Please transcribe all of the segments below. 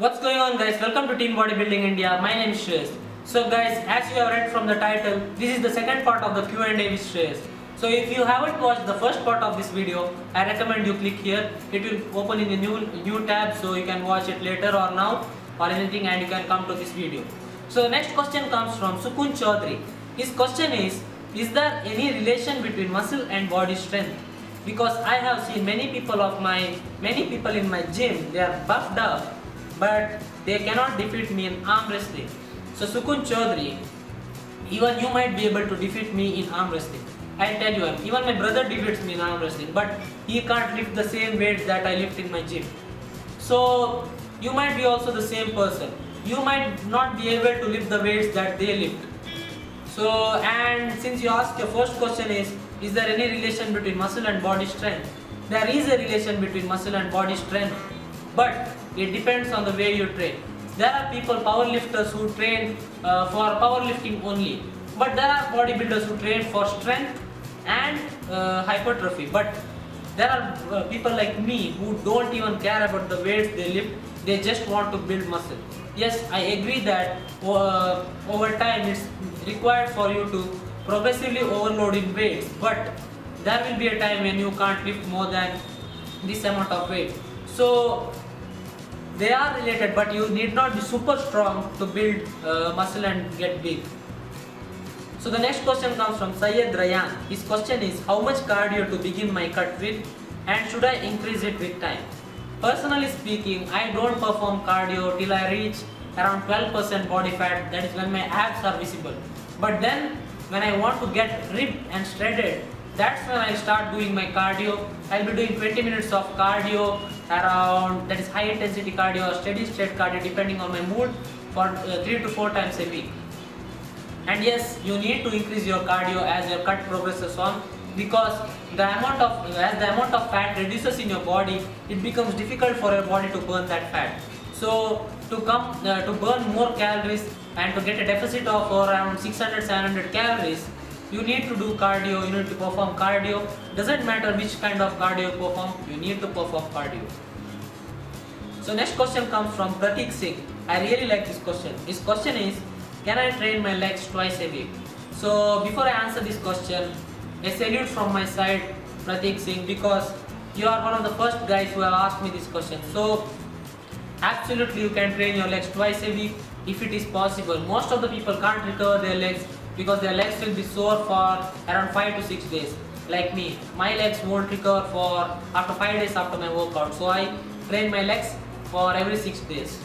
What's going on, guys? Welcome to Team Bodybuilding India. My name is Shreyas. So guys, as you have read from the title, this is the second part of the Q&A with Shreyas. So if you haven't watched the first part of this video, I recommend you click here. It will open in a new tab, so you can watch it later or now or anything, and you can come to this video. So the next question comes from Sukun Chaudhary. His question is there any relation between muscle and body strength? Because I have seen many people in my gym, they are buffed up, but they cannot defeat me in arm wrestling. So Sukun Chaudhary, even you might be able to defeat me in arm wrestling. I'll tell you, even my brother defeats me in arm wrestling, but he can't lift the same weights that I lift in my gym. So you might be also the same person. You might not be able to lift the weights that they lift. So, and since you asked, your first question is there any relation between muscle and body strength? There is a relation between muscle and body strength, but it depends on the way you train. There are people, powerlifters, who train for powerlifting only, but there are bodybuilders who train for strength and hypertrophy. But there are people like me who don't even care about the weights they lift, they just want to build muscle. Yes, I agree that over time it's required for you to progressively overload in weights, but there will be a time when you can't lift more than this amount of weight. So they are related, but you need not be super strong to build muscle and get big. So the next question comes from Syed Rayan. His question is, how much cardio to begin my cut with, and should I increase it with time? Personally speaking, I don't perform cardio till I reach around 12% body fat, that is when my abs are visible. But then when I want to get ripped and shredded, that's when I start doing my cardio. I'll be doing 20 minutes of cardio around, that is high intensity cardio or steady state cardio depending on my mood, for 3 to 4 times a week. And yes, you need to increase your cardio as your cut progresses on, because as the amount of fat reduces in your body, it becomes difficult for your body to burn that fat. So to burn more calories and to get a deficit of around 600-700 calories, you need to do cardio, you need to perform cardio. Doesn't matter which kind of cardio you perform, you need to perform cardio. So next question comes from Pratik Singh. I really like this question. His question is, can I train my legs twice a week? So before I answer this question, a salute from my side, Pratik Singh, because you are one of the first guys who have asked me this question. So absolutely you can train your legs twice a week if it is possible. Most of the people can't recover their legs because their legs will be sore for around 5 to 6 days. Like me, my legs won't recover for after 5 days after my workout. So I train my legs for every 6 days.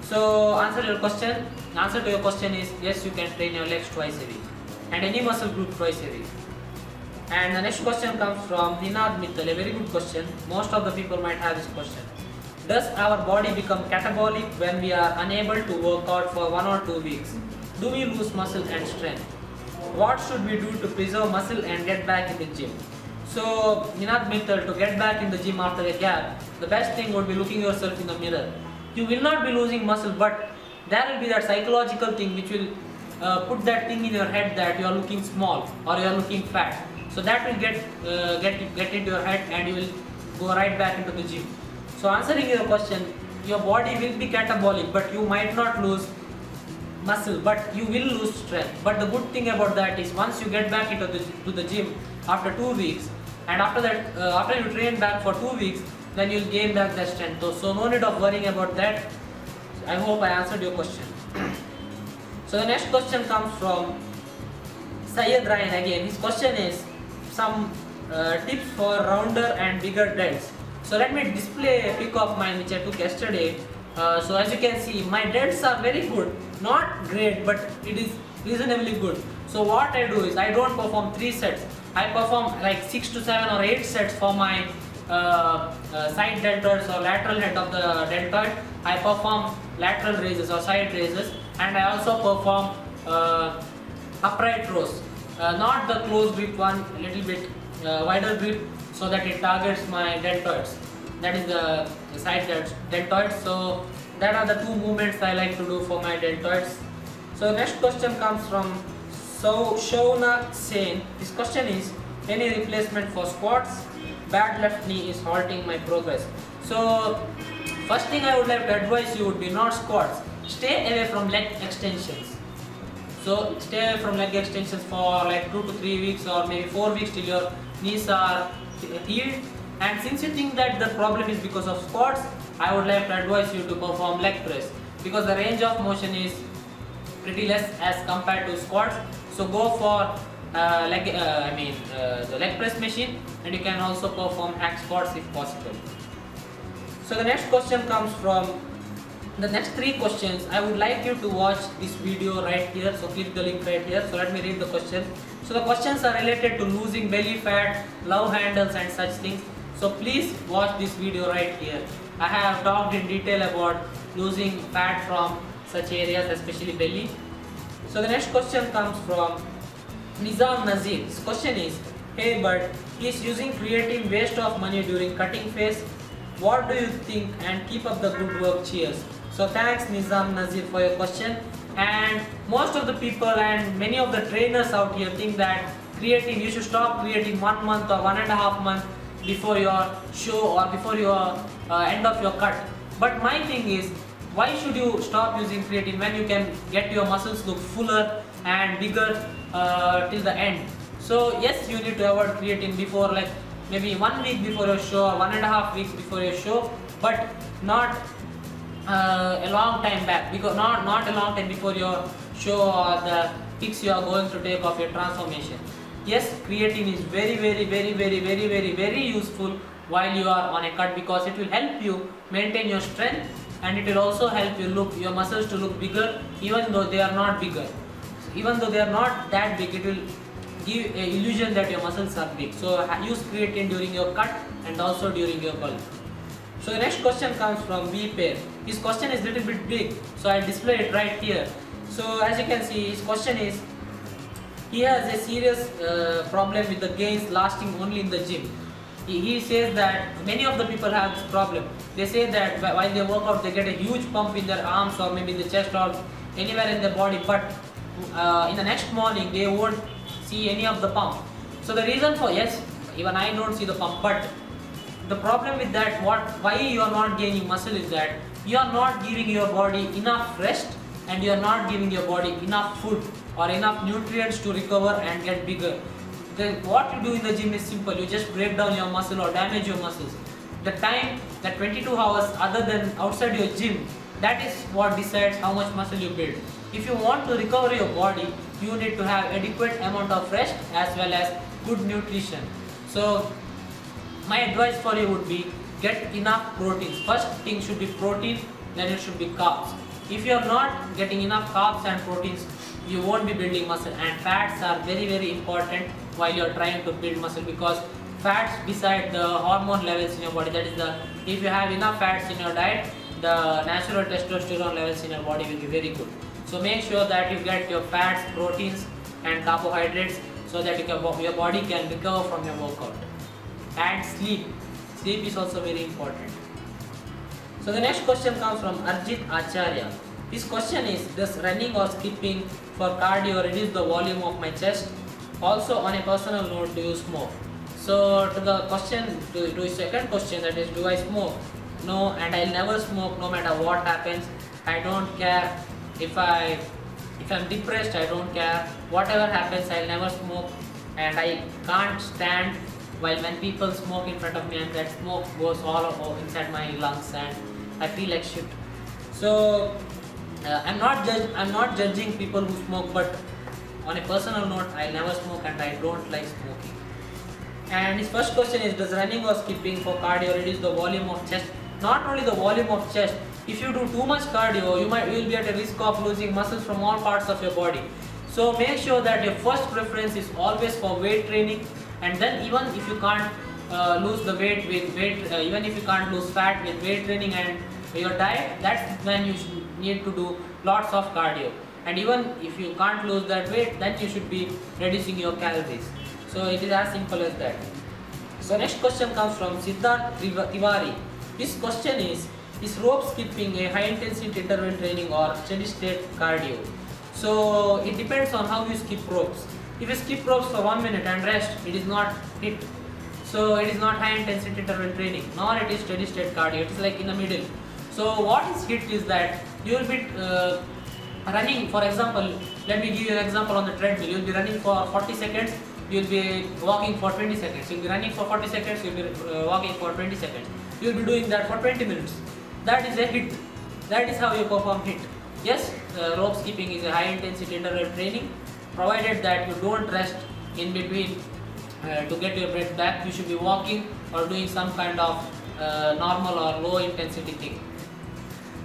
So answer to your question is, yes, you can train your legs twice a week and any muscle group twice a week. And the next question comes from Ninad Mittal, a very good question. Most of the people might have this question. Does our body become catabolic when we are unable to work out for 1 or 2 weeks? Do we lose muscle and strength? What should we do to preserve muscle and get back in the gym? So Ninad Mittal, to get back in the gym after a gap, the best thing would be looking yourself in the mirror. You will not be losing muscle, but there will be that psychological thing which will put that thing in your head that you are looking small or you are looking fat. So that will get into your head and you will go right back into the gym. So answering your question, your body will be catabolic, but you might not lose muscle, but you will lose strength. But the good thing about that is, once you get back into the gym after 2 weeks, and after that, after you train back for 2 weeks, then you will gain back that strength. So no need of worrying about that. I hope I answered your question. So the next question comes from Syed Ryan again. His question is some tips for rounder and bigger delts. So let me display a pic of mine which I took yesterday. So as you can see, my delts are very good. Not great, but it is reasonably good. So what I do is, I don't perform 3 sets. I perform like 6 to 7 or 8 sets for my side deltoids or lateral head of the deltoid. I perform lateral raises or side raises, and I also perform upright rows. Not the close grip one, a little bit wider grip, so that it targets my deltoids. That is the side deltoids. So that are the 2 movements I like to do for my deltoids. So next question comes from Shaunak Sen. His question is, any replacement for squats? Bad left knee is halting my progress. So First thing I would like to advise you would be not squats. Stay away from leg extensions. So stay away from leg extensions for like 2 to 3 weeks or maybe 4 weeks till your knees are healed. And since you think that the problem is because of squats, I would like to advise you to perform leg press, because the range of motion is pretty less as compared to squats. So go for the leg press machine, and you can also perform hack squats if possible. So the next question comes from the next 3 questions. I would like you to watch this video right here. So click the link right here. So let me read the question. So the questions are related to losing belly fat, love handles and such things. So please watch this video right here. I have talked in detail about losing fat from such areas, especially belly. So the next question comes from Nizam Nazir. His question is, hey bud, he's using creatine, waste of money during cutting phase. What do you think? And keep up the good work, cheers. So thanks Nizam Nazir for your question. And most of the people and many of the trainers out here think that creatine, you should stop creatine 1 month or 1.5 months before your show or before your end of your cut. But my thing is, why should you stop using creatine when you can get your muscles look fuller and bigger till the end? So yes, you need to avoid creatine before, like maybe 1 week before your show or 1.5 weeks before your show, but not a long time back, because not a long time before your show or the pics you are going to take of your transformation. Yes, creatine is very useful while you are on a cut, because it will help you maintain your strength, and it will also help you look your muscles to look bigger, even though they are not bigger. So even though they are not that big, it will give an illusion that your muscles are big. So use creatine during your cut and also during your bulk. So the next question comes from B Pair. His question is little bit big, so I'll display it right here. So as you can see, his question is, he has a serious problem with the gains lasting only in the gym. He says that many of the people have this problem. They say that while they work out, they get a huge pump in their arms or maybe in the chest or anywhere in their body, but in the next morning they won't see any of the pump. So the reason for, yes, even I don't see the pump, but the problem with that, why you are not gaining muscle is that you are not giving your body enough rest, and you are not giving your body enough food or enough nutrients to recover and get bigger. Then what you do in the gym is simple. You just break down your muscle or damage your muscles. The time, that 22 hours other than outside your gym, that is what decides how much muscle you build. If you want to recover your body, you need to have adequate amount of rest as well as good nutrition. So my advice for you would be, get enough proteins. First thing should be protein, then it should be carbs. If you are not getting enough carbs and proteins, you won't be building muscle. And fats are very important while you are trying to build muscle, because fats beside the hormone levels in your body, that is if you have enough fats in your diet, the natural testosterone levels in your body will be very good. So make sure that you get your fats, proteins and carbohydrates, so that your body can recover from your workout. And sleep is also very important. So the next question comes from Arjit Acharya. His question is, does running or skipping for cardio reduce the volume of my chest? Also, on a personal note, do you smoke? So to the question, to his second question, that is, do I smoke? No, and I'll never smoke no matter what happens. I don't care if I'm depressed, I don't care. Whatever happens, I'll never smoke, and I can't stand when people smoke in front of me and that smoke goes all inside my lungs and I feel like shit. So I'm not judging people who smoke, but on a personal note, I never smoke and I don't like smoking. And his first question is, does running or skipping for cardio reduce the volume of chest? Not only the volume of chest, if you do too much cardio, you will be at a risk of losing muscles from all parts of your body. So make sure that your first preference is always for weight training, and then even if you can't lose the weight with even if you can't lose fat with weight training and your diet, that's when you need to do lots of cardio. And even if you can't lose that weight, then you should be reducing your calories. So it is as simple as that. So next question comes from Siddharth Tiwari. This question is rope skipping a high intensity interval training or steady state cardio? So it depends on how you skip ropes. If you skip ropes for 1 minute and rest, it is not HIIT. So it is not high intensity interval training, nor it is steady state cardio. It is like in the middle. So what is HIIT is that you will be running, for example, let me give you an example on the treadmill. You will be running for 40 seconds, you will be walking for 20 seconds. You will be running for 40 seconds, you will be walking for 20 seconds. You will be doing that for 20 minutes. That is a HIIT. That is how you perform HIIT. Yes, rope skipping is a high intensity interval training, provided that you don't rest in between to get your breath back. You should be walking or doing some kind of normal or low intensity thing.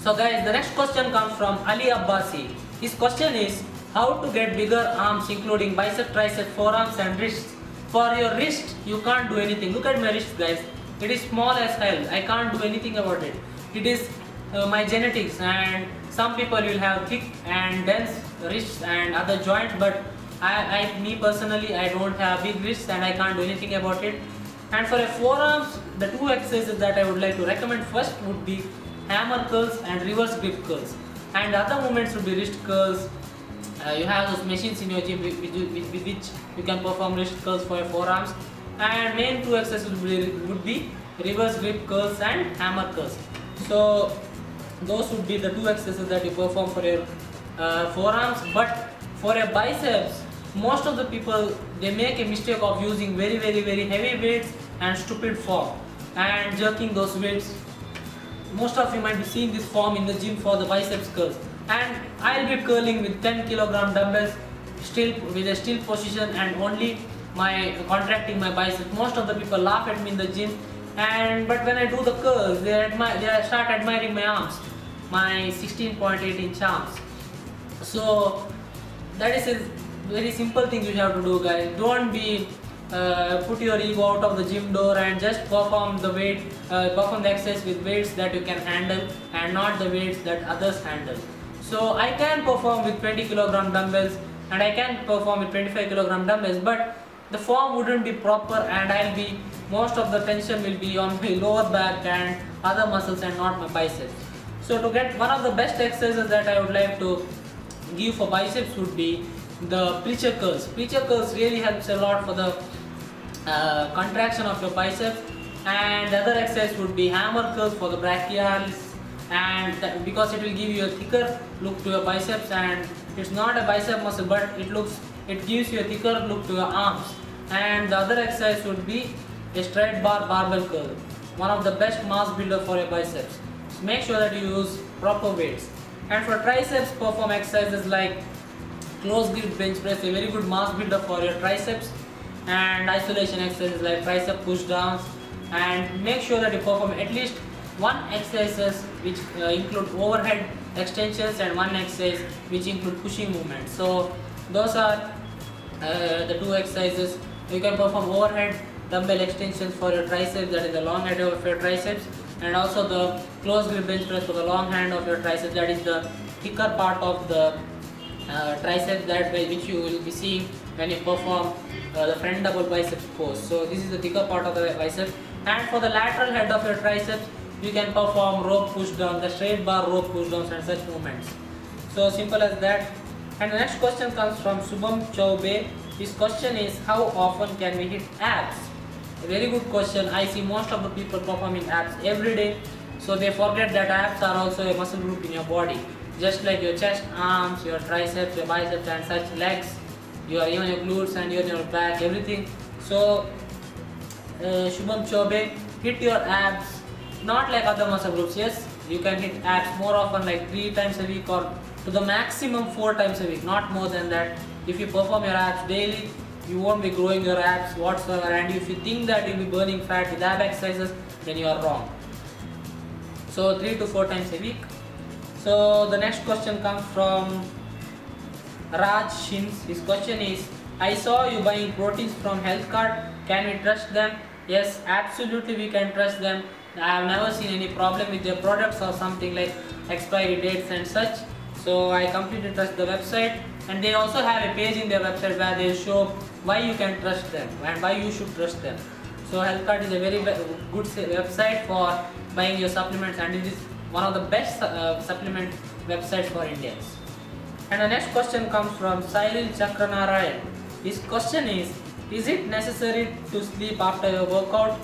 So guys, the next question comes from Ali Abbasi. His question is how to get bigger arms including bicep, tricep, forearms and wrists. For your wrist, you can't do anything. Look at my wrist, guys. It is small as hell. I can't do anything about it. It is my genetics, and some people will have thick and dense wrists and other joints, but me personally, I don't have big wrists and I can't do anything about it. And for a forearms, the two exercises that I would like to recommend first would be hammer curls and reverse grip curls, and the other movements would be wrist curls. You have those machines in your gym with which you can perform wrist curls for your forearms, and main two exercises would be reverse grip curls and hammer curls. So those would be the two exercises that you perform for your forearms. But for your biceps, most of the people, they make a mistake of using very heavy weights and stupid form and jerking those weights. Most of you might be seeing this form in the gym for the biceps curls, and I'll be curling with 10 kilogram dumbbells, still with a still position, and only contracting my biceps. Most of the people laugh at me in the gym, but when I do the curls, they start admiring my arms, my 16.8 inch arms. So that is a very simple thing you have to do, guys. Don't be put your ego out of the gym door and just perform the exercise with weights that you can handle and not the weights that others handle. So I can perform with 20 kilogram dumbbells and I can perform with 25 kilogram dumbbells, but the form wouldn't be proper, and most of the tension will be on my lower back and other muscles and not my biceps. So to get one of the best exercises that I would like to give for biceps would be the preacher curls. Preacher curls really helps a lot for the contraction of your biceps, and the other exercise would be hammer curls for the brachials, and because it will give you a thicker look to your biceps, and it's not a bicep muscle, but it gives you a thicker look to your arms. And the other exercise would be a straight bar barbell curl, one of the best mass builder for your biceps. So make sure that you use proper weights. And for triceps, perform exercises like close grip bench press, a very good mass builder for your triceps, and isolation exercises like tricep push downs. And make sure that you perform at least one exercises which include overhead extensions and one exercise which include pushing movements. So those are the two exercises. You can perform overhead dumbbell extensions for your triceps, that is the long head of your triceps, and also the close grip bench press for the long hand of your triceps, that is the thicker part of the triceps, which you will be seeing when you perform the front double biceps pose. So this is the thicker part of the bicep. And for the lateral head of your triceps, you can perform rope push down, the straight bar rope push downs and such movements. So simple as that. And the next question comes from Subham Chaube. His question is, how often can we hit abs? A very good question. I see most of the people performing abs every day, so they forget that abs are also a muscle group in your body, just like your chest, arms, your triceps, your biceps and such, legs, even your glutes and your back, everything. So Shubham Chaube, hit your abs, not like other muscle groups. Yes, you can hit abs more often, like 3 times a week, or to the maximum 4 times a week, not more than that. If you perform your abs daily, you won't be growing your abs whatsoever, and if you think that you'll be burning fat with ab exercises, then you are wrong. So 3 to 4 times a week. So the next question comes from Raj Shins. His question is, I saw you buying proteins from Health Card. Can we trust them? Yes, absolutely we can trust them. I have never seen any problem with their products or something like expiry dates and such. So I completely trust the website, and they also have a page in their website where they show why you can trust them and why you should trust them. So Health Card is a very good website for buying your supplements, and it is one of the best supplement websites for Indians. And the next question comes from Sailil Chakranarayan. His question is it necessary to sleep after your workout?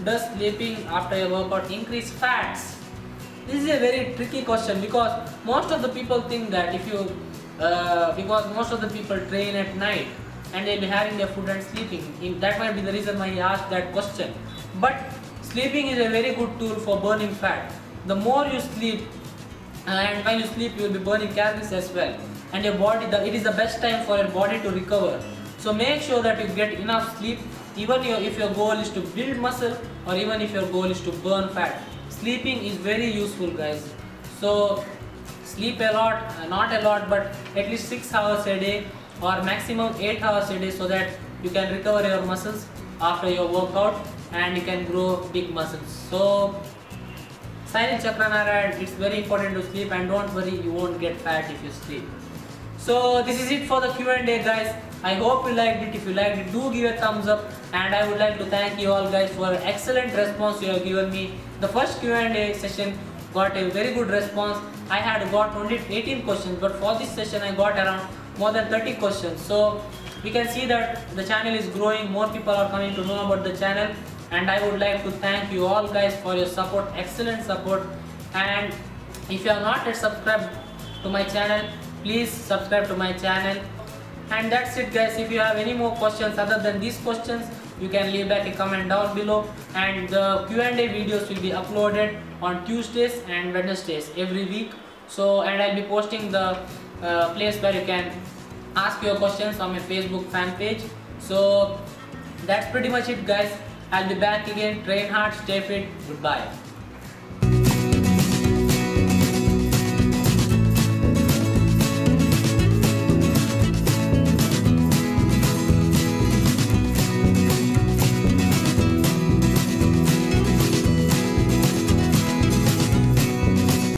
Does sleeping after your workout increase fats? This is a very tricky question because most of the people think that if you, because most of the people train at night and they'll be having their food and sleeping. That might be the reason why he asked that question. But sleeping is a very good tool for burning fat. The more you sleep, and when you sleep you will be burning calories as well, and your body, it is the best time for your body to recover. So make sure that you get enough sleep, even if your goal is to build muscle or even if your goal is to burn fat. Sleeping is very useful, guys. So sleep a lot, not a lot, but at least 6 hours a day or maximum 8 hours a day, so that you can recover your muscles after your workout and you can grow big muscles. So Silent Chakranara, it's very important to sleep, and don't worry, you won't get fat if you sleep. So this is it for the Q&A, guys. I hope you liked it. If you liked it, do give a thumbs up, and I would like to thank you all guys for excellent response you have given me. The first Q&A session got a very good response. I had got only 18 questions, but for this session I got around more than 30 questions. So we can see that the channel is growing, more people are coming to know about the channel, and I would like to thank you all guys for your support, excellent support. And if you have not yet subscribed to my channel, please subscribe to my channel. And that's it, guys. If you have any more questions other than these questions, you can leave back a comment down below, and the Q&A videos will be uploaded on Tuesdays and Wednesdays every week. So, and I'll be posting the place where you can ask your questions on my Facebook fan page. So that's pretty much it, guys. I'll be back again. Train hard, stay fit. Goodbye.